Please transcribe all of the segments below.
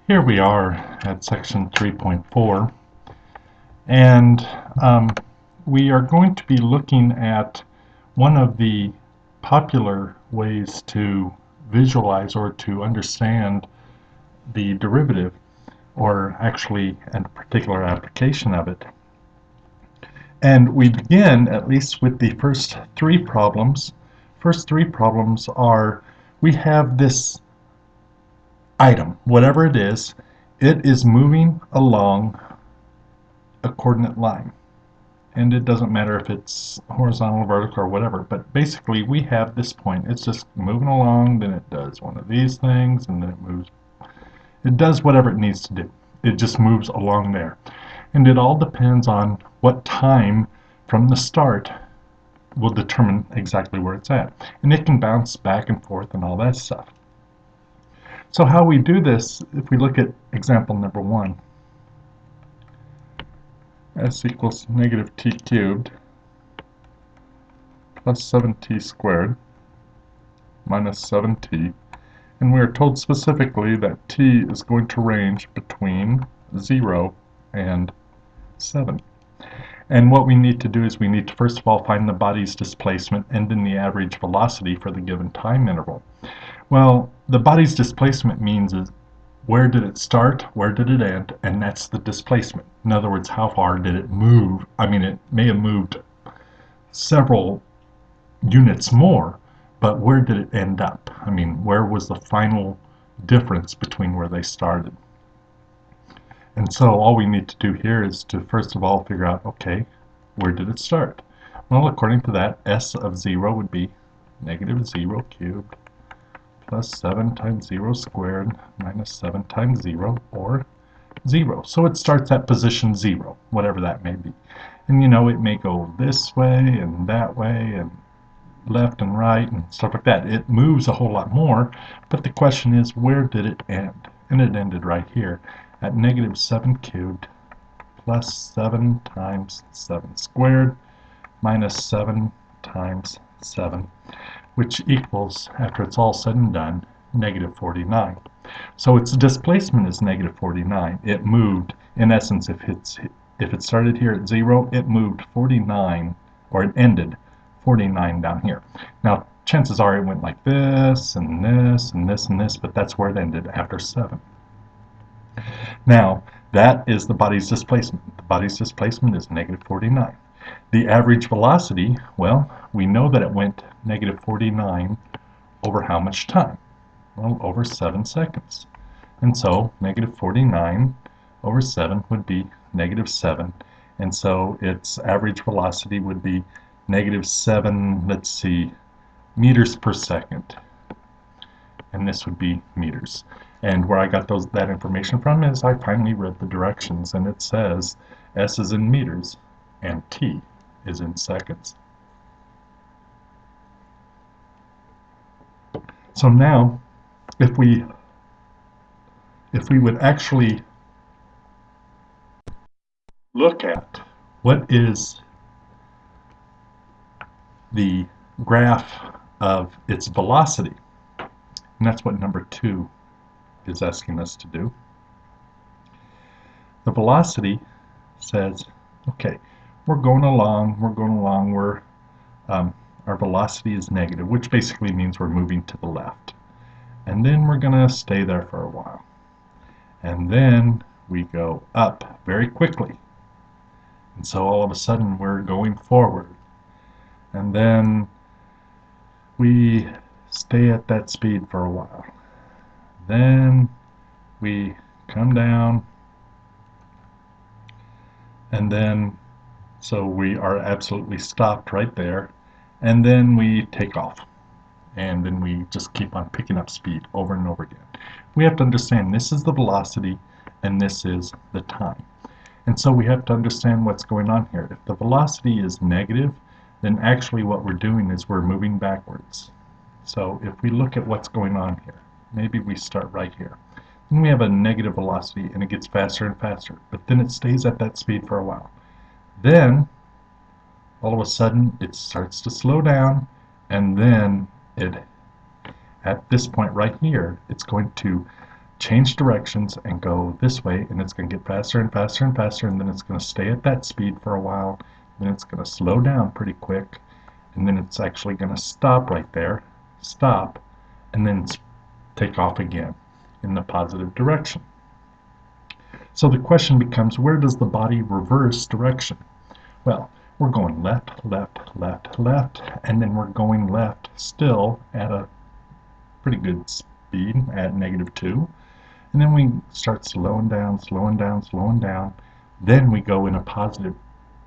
Here we are at section 3.4, and we are going to be looking at one of the popular ways to visualize or to understand the derivative, or actually a particular application of it. And we begin at least with the first three problems. First three problems are, we have this item, whatever it is moving along a coordinate line. And it doesn't matter if it's horizontal, vertical, or whatever, but basically we have this point. It's just moving along, then it does one of these things, and then it moves. It does whatever it needs to do. It just moves along there. And it all depends on what time from the start will determine exactly where it's at. And it can bounce back and forth and all that stuff. So how we do this, if we look at example number 1, s equals negative t cubed plus 7t squared minus 7t, and we are told specifically that t is going to range between 0 and 7. And what we need to do is we need to first of all find the body's displacement and then the average velocity for the given time interval. Well, the body's displacement means is where did it start, where did it end, and that's the displacement. In other words, how far did it move? I mean, it may have moved several units more, but where did it end up? I mean, where was the final difference between where they started? And so all we need to do here is to first of all figure out, okay, where did it start? Well, according to that, s of 0 would be negative 0 cubed plus 7 times 0 squared minus 7 times 0, or 0. So it starts at position 0, whatever that may be. And you know, it may go this way and left and right and stuff like that. It moves a whole lot more, but the question is, where did it end? And it ended right here at negative 7 cubed plus 7 times 7 squared minus 7 times 7, which equals, after it's all said and done, negative 49. So its displacement is negative 49. It moved, in essence, if it started here at 0, it moved 49, or it ended 49 down here. Now, chances are it went like this, and this, and this, and this, but that's where it ended after 7. Now, that is the body's displacement. The body's displacement is negative 49. The average velocity, well, we know that it went negative 49 over how much time? Well, over 7 seconds. And so negative 49 over 7 would be negative 7. And so its average velocity would be negative 7, let's see, meters per second. And this would be meters. And where I got that information from is I finally read the directions, and it says s is in meters and t is in seconds. So now, if we would actually look at what is the graph of its velocity, and that's what number 2 is asking us to do. The velocity says, okay, we're going along, our velocity is negative, which basically means we're moving to the left. And then we're going to stay there for a while. And then we go up very quickly. And so all of a sudden we're going forward. And then we stay at that speed for a while. Then we come down, and then so we are absolutely stopped right there, and then we take off, and then we just keep on picking up speed over and over again. We have to understand this is the velocity and this is the time, and so we have to understand what's going on here. If the velocity is negative, then actually what we're doing is we're moving backwards. So if we look at what's going on here, maybe we start right here. Then we have a negative velocity and it gets faster and faster, but then it stays at that speed for a while. Then all of a sudden it starts to slow down, and then at this point right here, it's going to change directions and go this way, and it's going to get faster and faster and faster, and then it's going to stay at that speed for a while, then it's going to slow down pretty quick, and then it's actually going to stop right there, stop, and then take off again in the positive direction. So the question becomes, where does the body reverse direction? Well, we're going left, left, left, left, and then we're going left still at a pretty good speed at -2. And then we start slowing down, slowing down, slowing down. Then we go in a positive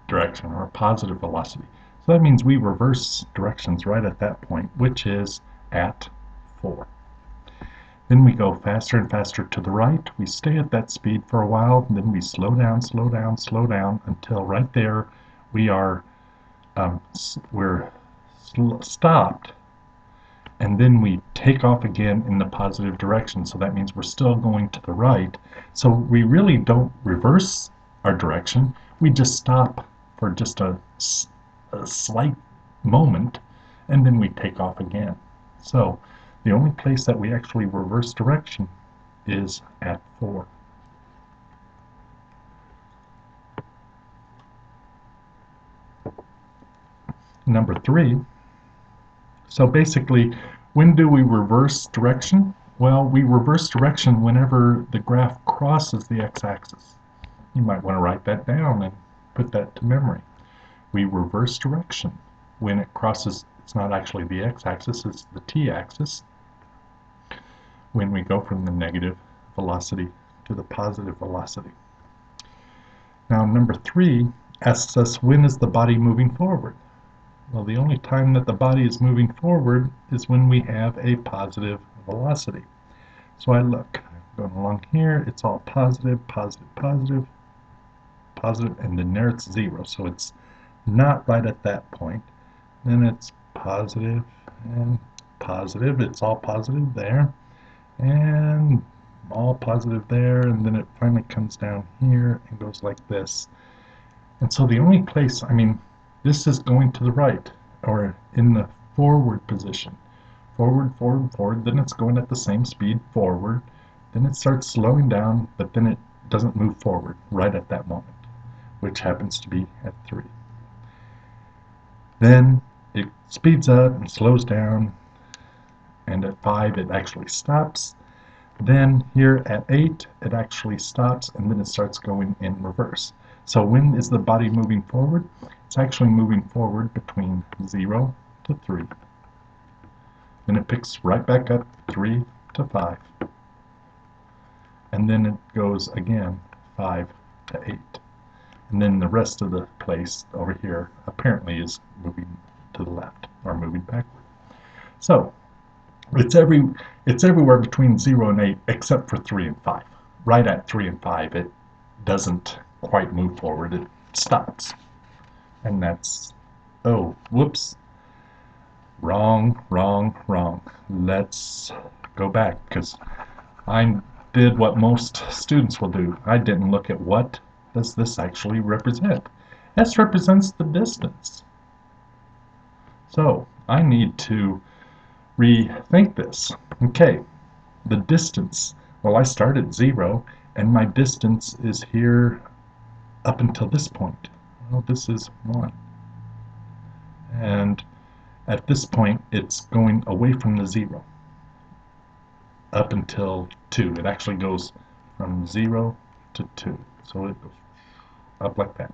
direction, or a positive velocity. So that means we reverse directions right at that point, which is at 4. Then we go faster and faster to the right. We stay at that speed for a while, and then we slow down, slow down, slow down until right there we're stopped, and then we take off again in the positive direction. So that means we're still going to the right. So we really don't reverse our direction. We just stop for just a slight moment, and then we take off again. So the only place that we actually reverse direction is at 4. Number 3. So basically, when do we reverse direction? Well, we reverse direction whenever the graph crosses the x-axis. You might want to write that down and put that to memory. We reverse direction when it crosses, it's not actually the x-axis, it's the t-axis, when we go from the negative velocity to the positive velocity. Now, number 3 asks us, when is the body moving forward? Well, the only time that the body is moving forward is when we have a positive velocity. So I look, going along here, it's all positive, positive, positive, positive, and then there it's 0. So it's not right at that point. Then it's positive and positive. It's all positive there, and all positive there, and then it finally comes down here and goes like this. And so the only place, this is going to the right, or in the forward position. Forward, forward, forward, then it's going at the same speed forward, then it starts slowing down, but then it doesn't move forward right at that moment, which happens to be at 3. Then it speeds up and slows down, and at 5 it actually stops. Then here at 8 it actually stops, and then it starts going in reverse. So when is the body moving forward? It's actually moving forward between 0 to 3. Then it picks right back up 3 to 5. And then it goes again 5 to 8. And then the rest of the place over here apparently is moving to the left, or moving backward. So it's everywhere between 0 and 8 except for 3 and 5. Right at 3 and 5 it doesn't quite move forward, it stops. And that's, oh, whoops, wrong, wrong, wrong. Let's go back, because I did what most students will do. I didn't look at what does this actually represent. S represents the distance. So I need to rethink this. Okay, the distance. Well, I start at 0, and my distance is here up until this point. Well, this is 1. And at this point, it's going away from the 0 up until 2. It actually goes from 0 to 2. So it goes up like that.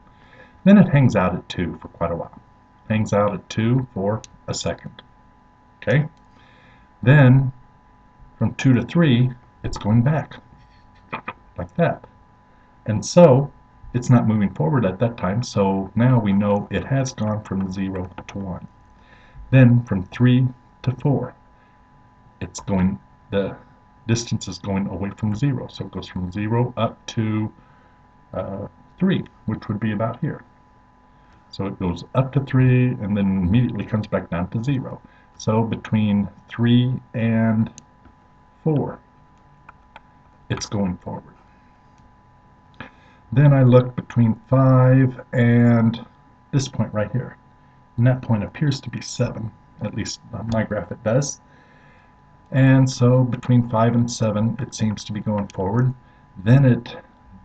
Then it hangs out at 2 for quite a while. Hangs out at 2 for a second. Okay? Then, from 2 to 3, it's going back, like that. And so, it's not moving forward at that time, so now we know it has gone from 0 to 1. Then, from 3 to 4, the distance is going away from 0, so it goes from 0 up to 3, which would be about here. So it goes up to 3 and then immediately comes back down to 0. So between 3 and 4, it's going forward. Then I look between 5 and this point right here. And that point appears to be 7. At least on my graph it does. And so between 5 and 7 it seems to be going forward. Then it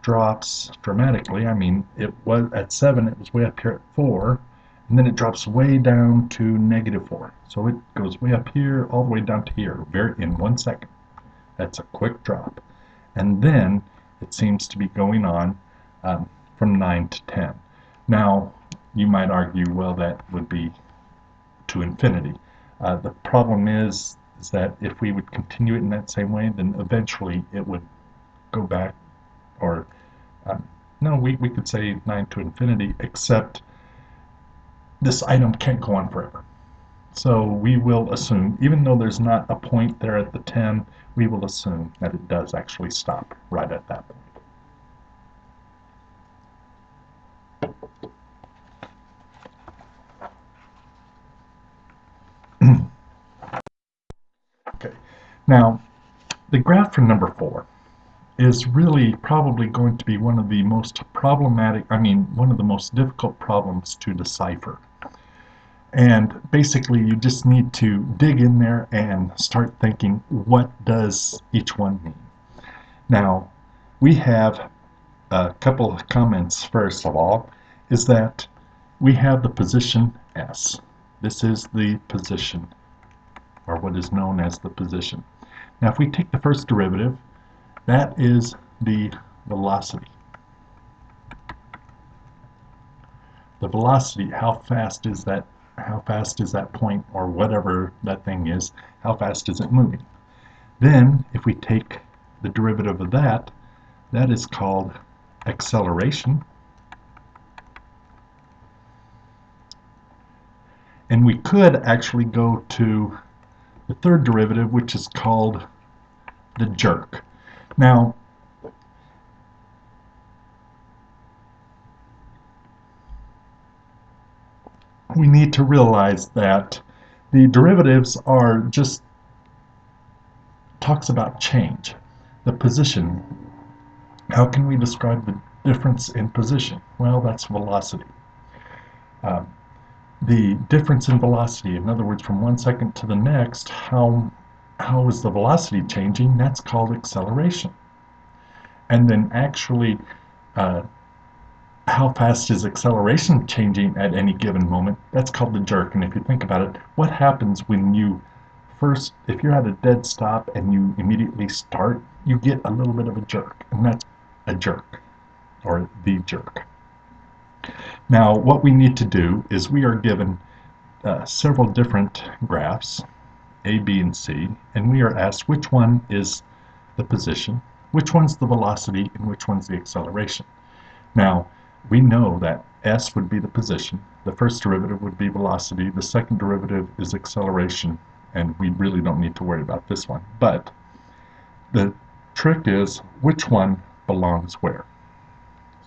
drops dramatically. I mean, it was at 7, it was way up here at 4, and then it drops way down to -4. So it goes way up here all the way down to here in 1 second. That's a quick drop. And then it seems to be going on from 9 to 10. Now, you might argue, well, that would be to infinity. The problem is that if we would continue it in that same way, then eventually it would go back, or no, we could say 9 to infinity, except this item can't go on forever. So we will assume, even though there's not a point there at the 10, we will assume that it does actually stop right at that point. Okay, now the graph for number 4 is really probably going to be one of the most problematic, one of the most difficult problems to decipher. And basically you just need to dig in there and start thinking, what does each one mean? Now, we have a couple of comments. First of all, is that we have the position S. This is the position, or what is known as the position. Now, if we take the first derivative, that is the velocity. The velocity, how fast is that point, or whatever that thing is, how fast is it moving? Then, if we take the derivative of that, that is called acceleration. And we could actually go to the third derivative, which is called the jerk. Now, we need to realize that the derivatives are just talks about change, the position. How can we describe the difference in position? Well, that's velocity. The difference in velocity, in other words, from 1 second to the next, how is the velocity changing? That's called acceleration. And then actually, how fast is acceleration changing at any given moment? That's called the jerk. And if you think about it, what happens when you first, if you're at a dead stop and you immediately start, you get a little bit of a jerk, and that's a jerk, or the jerk. Now, what we need to do is we are given several different graphs, A, B, and C, and we are asked which one is the position, which one's the velocity, and which one's the acceleration. Now, we know that S would be the position, the first derivative would be velocity, the second derivative is acceleration, and we really don't need to worry about this one. But the trick is which one belongs where.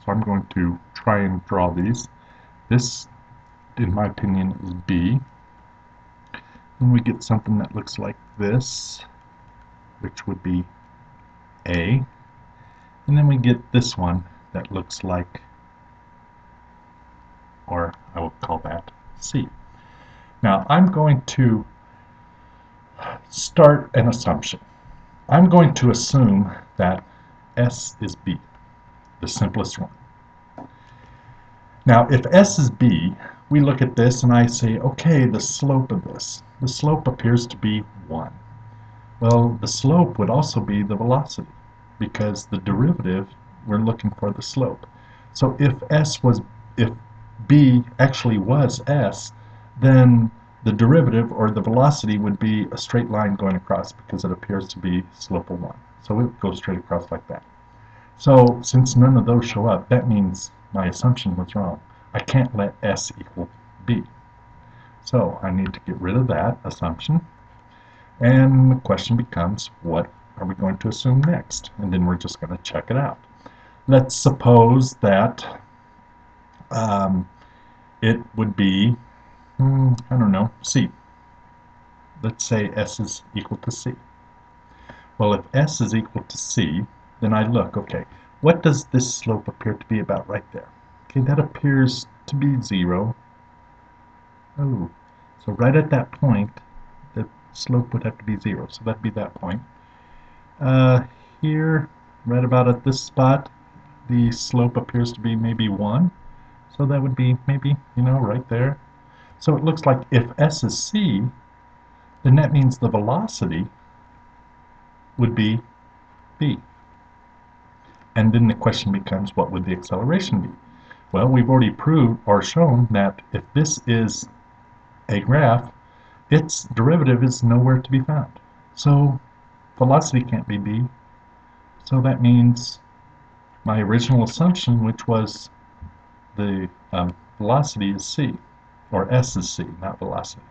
So I'm going to try and draw these. This, in my opinion, is B. Then we get something that looks like this, which would be A. And then we get this one that looks like, or I will call that C. Now I'm going to start an assumption. I'm going to assume that S is B, the simplest one. Now if S is B, we look at this and I say, okay, the slope of this. The slope appears to be 1. Well, the slope would also be the velocity, because the derivative, we're looking for the slope. So if B actually was S, then the derivative, or the velocity, would be a straight line going across, because it appears to be slope of 1. So it goes straight across like that. So since none of those show up, that means my assumption was wrong. I can't let S equal B. So I need to get rid of that assumption. And the question becomes, what are we going to assume next? And then we're just going to check it out. Let's suppose that it would be, I don't know, C. Let's say S is equal to C. Well, if S is equal to C, then I look, okay, what does this slope appear to be about right there? Okay, that appears to be 0. Oh, so right at that point, the slope would have to be 0, so that'd be that point. Here, right about at this spot, the slope appears to be maybe 1, so that would be maybe, right there. So it looks like if s is c, then that means the velocity would be b. And then the question becomes, what would the acceleration be? Well, we've already proved or shown that if this is a graph, its derivative is nowhere to be found. So velocity can't be b. So that means my original assumption, which was the velocity is c, or s is c, not velocity.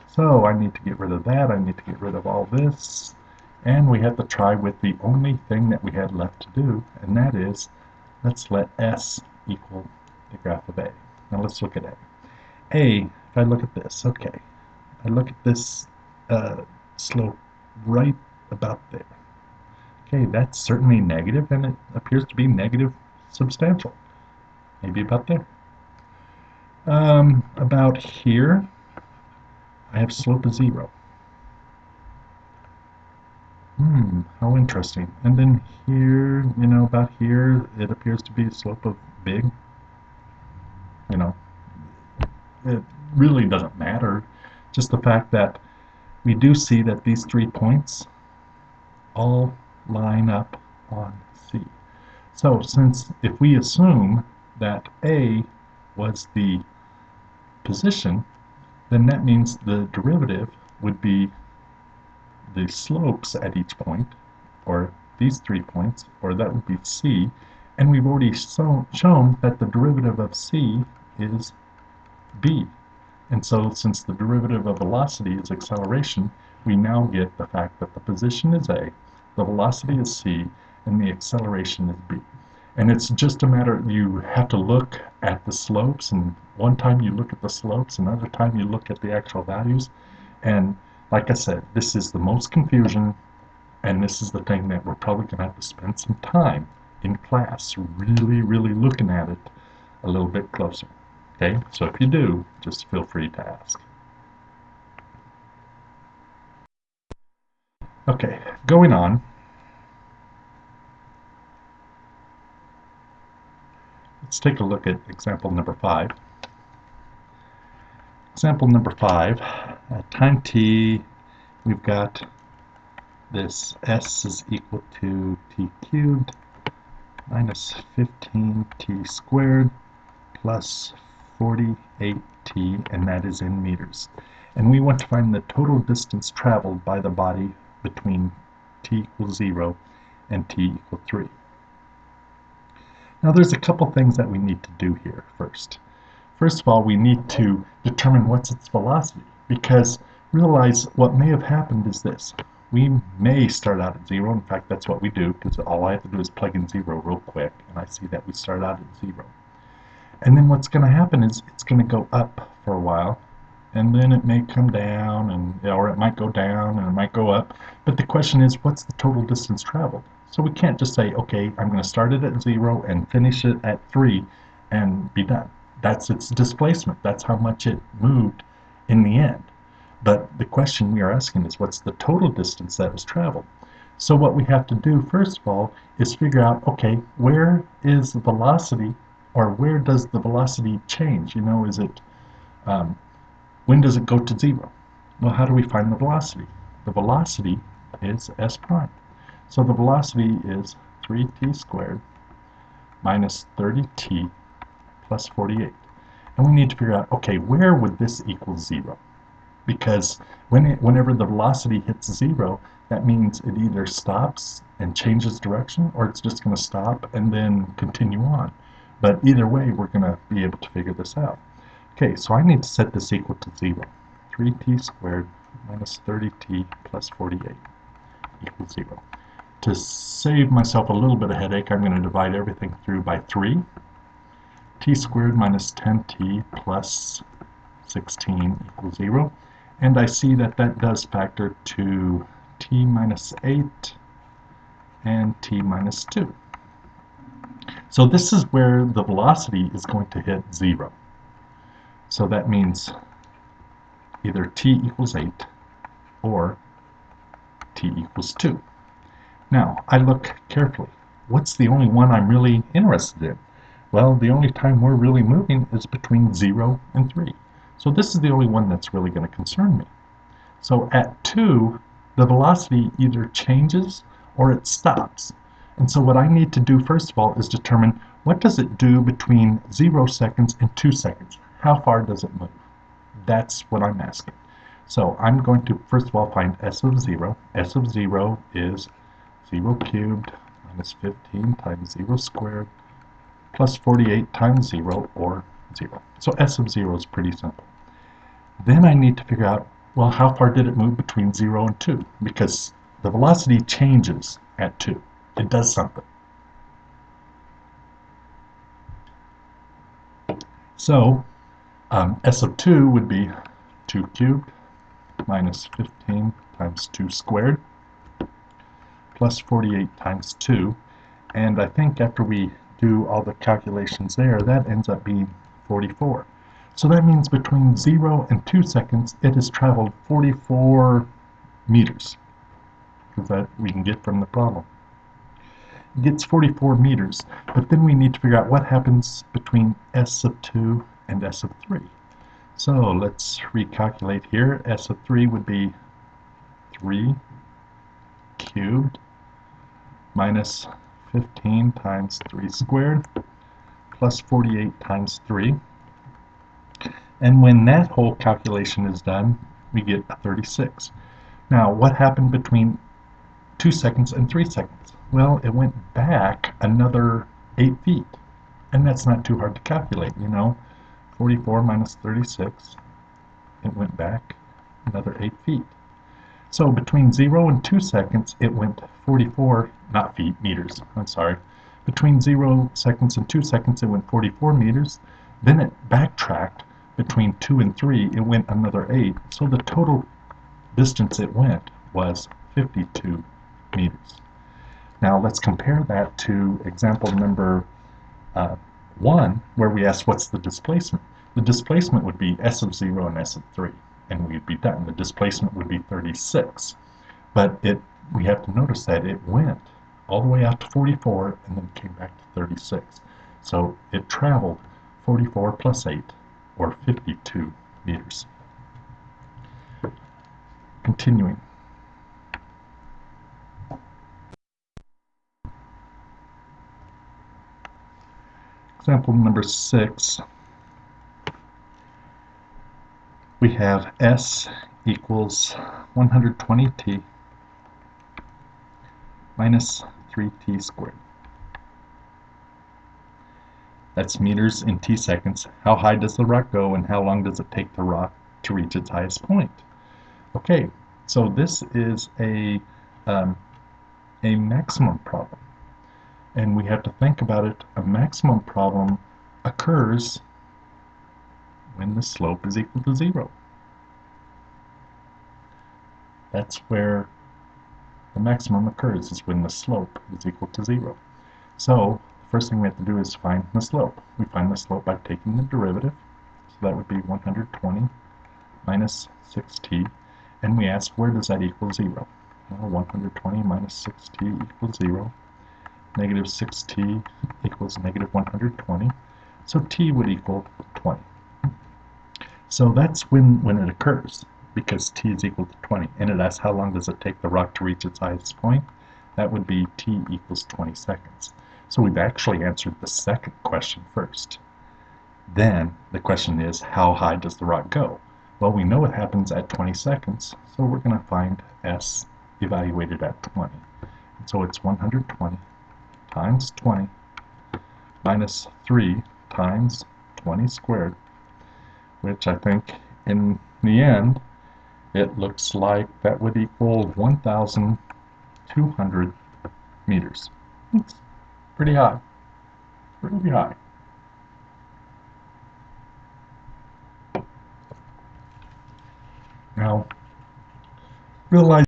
So I need to get rid of that. I need to get rid of all this. And we have to try with the only thing that we had left to do, and that is, let's let s equal the graph of a. Now let's look at a. A, if I look at this, okay, I look at this slope right about there. Okay, that's certainly negative, and it appears to be negative substantial. Maybe about there. About here, I have slope of 0. How interesting. And then here, about here, it appears to be a slope of big. It really doesn't matter. Just the fact that we do see that these 3 points all line up on C. So since if we assume that A was the position, then that means the derivative would be the slopes at each point, or these 3 points, or that would be C, and we've already shown that the derivative of C is B. And so since the derivative of velocity is acceleration, we now get the fact that the position is A, the velocity is C, and the acceleration is B. And it's just a matter, you have to look at the slopes, and one time you look at the slopes, another time you look at the actual values, and like I said, this is the most confusion, and this is the thing that we're probably going to have to spend some time in class really, really looking at it a little bit closer. Okay, so if you do, just feel free to ask. Okay, going on. Let's take a look at example number 5. Example number 5, at time t, we've got this s is equal to t cubed minus 15t squared plus 48t, and that is in meters. And we want to find the total distance traveled by the body between t equals 0 and t equals 3. Now there's a couple things that we need to do here first. First of all, we need to determine what's its velocity, because realize what may have happened is this. We may start out at 0. In fact, that's what we do, because all I have to do is plug in 0 real quick, and I see that we start out at 0. And then what's going to happen is it's going to go up for a while, and then it may come down, or it might go down, and it might go up. But the question is, what's the total distance traveled? So we can't just say, okay, I'm going to start it at 0 and finish it at 3 and be done. That's its displacement. That's how much it moved in the end. But the question we are asking is, what's the total distance that was traveled? So what we have to do, first of all, is figure out, okay, where is the velocity, or where does the velocity change? Is it, when does it go to 0? Well, how do we find the velocity? The velocity is s prime. So the velocity is 3t squared minus 30t plus 48. And we need to figure out, okay, where would this equal 0? Because whenever the velocity hits 0, that means it either stops and changes direction, or it's just going to stop and then continue on. But either way, we're going to be able to figure this out. Okay, so I need to set this equal to 0. 3t squared minus 30t plus 48 equals 0. To save myself a little bit of headache, I'm going to divide everything through by 3. T squared minus 10t plus 16 equals 0. And I see that that does factor to t minus 8 and t minus 2. So this is where the velocity is going to hit 0. So that means either t equals 8 or t equals 2. Now, I look carefully. What's the only one I'm really interested in? Well, the only time we're really moving is between 0 and 3. So this is the only one that's really going to concern me. So at 2, the velocity either changes or it stops. And so what I need to do first of all is determine what does it do between 0 seconds and 2 seconds? How far does it move? That's what I'm asking. So I'm going to first of all find s of 0. S of 0 is 0 cubed minus 15 times 0 squared plus 48 times 0, or 0. So s of 0 is pretty simple. Then I need to figure out, well, how far did it move between 0 and 2? Because the velocity changes at 2. It does something. So s of 2 would be 2 cubed minus 15 times 2 squared plus 48 times 2. And I think after we do all the calculations there, that ends up being 44. So that means between 0 and 2 seconds, it has traveled 44 meters, because that we can get from the problem. It gets 44 meters, but then we need to figure out what happens between s of 2 and s of 3. So let's recalculate here. S of 3 would be 3 cubed minus 15 times 3 squared plus 48 times 3. And when that whole calculation is done, we get a 36. Now, what happened between 2 seconds and 3 seconds? Well, it went back another 8 feet. And that's not too hard to calculate, you know. 44 minus 36, it went back another 8 feet. So between 0 and 2 seconds, it went 44, not feet, meters, I'm sorry. Between 0 seconds and 2 seconds, it went 44 meters. Then it backtracked. Between 2 and 3, it went another 8. So the total distance it went was 52 meters. Now let's compare that to example number 1, where we asked what's the displacement. The displacement would be s of 0 and s of 3, and we'd be done. The displacement would be 36. But we have to notice that it went all the way out to 44 and then came back to 36. So it traveled 44 plus 8, or 52 meters. Continuing. Example number 6. We have s equals 120t minus 3t squared. That's meters in t seconds. How high does the rock go, and how long does it take the rock to reach its highest point? Okay, so this is a maximum problem. And we have to think about it. A maximum problem occurs when the slope is equal to 0. That's where the maximum occurs, is when the slope is equal to 0. So the first thing we have to do is find the slope. We find the slope by taking the derivative. So that would be 120 minus 6t. And we ask, where does that equal 0? Well, 120 minus 6t equals 0. Negative 6t equals negative 120. So t would equal 20. So that's when it occurs, because t is equal to 20. And it asks, how long does it take the rock to reach its highest point? That would be t equals 20 seconds. So we've actually answered the second question first. Then the question is, how high does the rock go? Well, we know it happens at 20 seconds, so we're going to find s evaluated at 20. And so it's 120 times 20 minus 3 times 20 squared, which I think in the end it looks like that would equal 1,200 meters. It's pretty high. Pretty high. Now, realize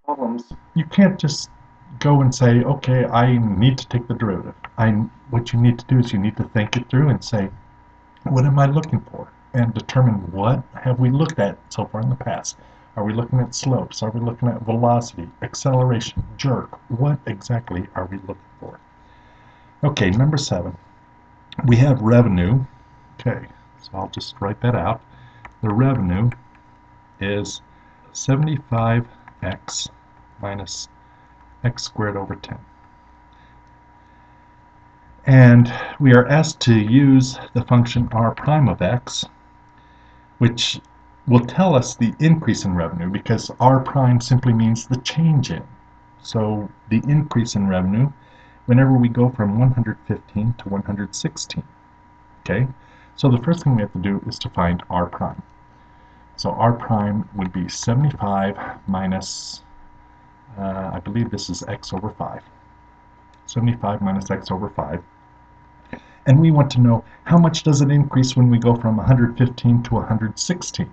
problems, you can't just go and say, okay, I need to take the derivative. What you need to do is you need to think it through and say, what am I looking for? And determine what have we looked at so far in the past. Are we looking at slopes? Are we looking at velocity, acceleration, jerk? What exactly are we looking for? Okay, number 7. We have revenue. Okay, so I'll just write that out. The revenue is 75x minus x squared over 10. And we are asked to use the function r prime of x, which will tell us the increase in revenue, because r prime simply means the change in. So the increase in revenue whenever we go from 115 to 116. Okay, so the first thing we have to do is to find r prime. So r prime would be 75 minus, I believe this is x over 5. 75 minus x over 5. And we want to know how much does it increase when we go from 115 to 116.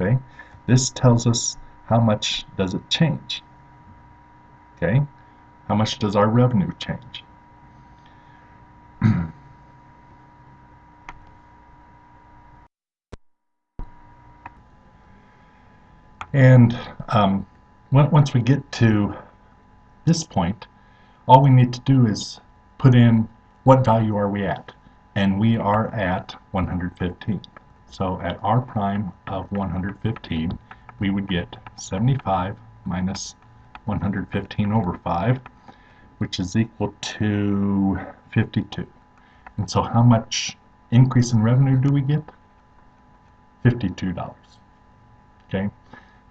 Okay, this tells us how much does it change. Okay, how much does our revenue change? And once we get to this point, all we need to do is put in what value are we at, and we are at 115. So at r prime of 115, we would get 75 minus 115 over 5, which is equal to 52. And so how much increase in revenue do we get? $52. Okay,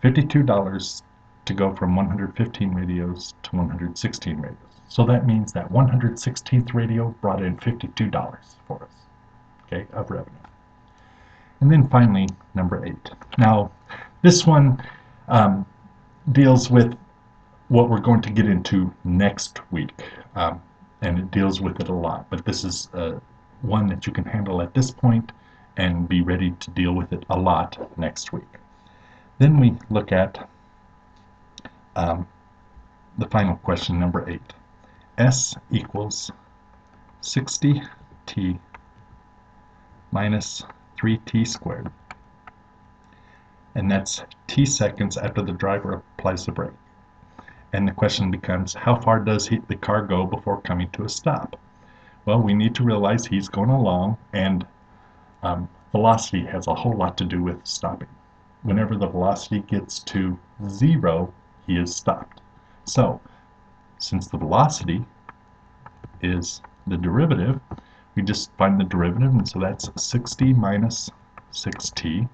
$52 to go from 115 radios to 116 radios. So that means that 116th radio brought in $52 for us, okay, of revenue. And then finally, number 8. Now, this one deals with what we're going to get into next week, and it deals with it a lot. But this is one that you can handle at this point and be ready to deal with it a lot next week. Then we look at the final question, number 8. S equals 60t minus 3t squared. And that's t seconds after the driver applies the brake. And the question becomes, how far does the car go before coming to a stop? Well, we need to realize he's going along, and velocity has a whole lot to do with stopping. Whenever the velocity gets to 0, he is stopped. So, since the velocity is the derivative, we just find the derivative, and so that's 60 minus 6t.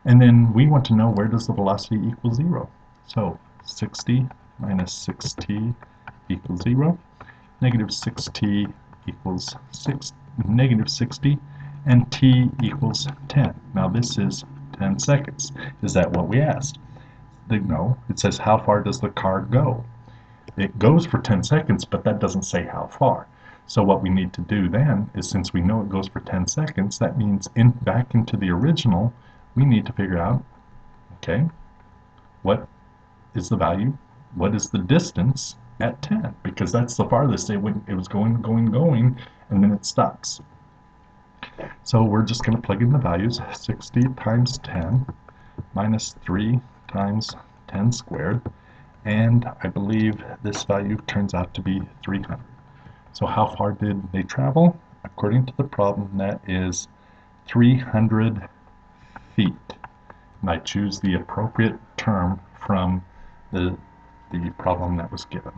And then we want to know, where does the velocity equal 0? So 60 minus 6t equals 0. Negative 6t equals negative 60, and t equals 10. Now this is 10 seconds. Is that what we asked? No, it says how far does the car go? It goes for 10 seconds, but that doesn't say how far. So what we need to do then is, since we know it goes for 10 seconds, that means back into the original, we need to figure out, okay, what is the value, what is the distance at 10? Because that's the farthest it was going, and then it stops. So we're just going to plug in the values. 60 times 10 minus 3 times 10 squared. And I believe this value turns out to be 300. So how far did they travel? According to the problem, that is 300 feet. And I choose the appropriate term from the problem that was given.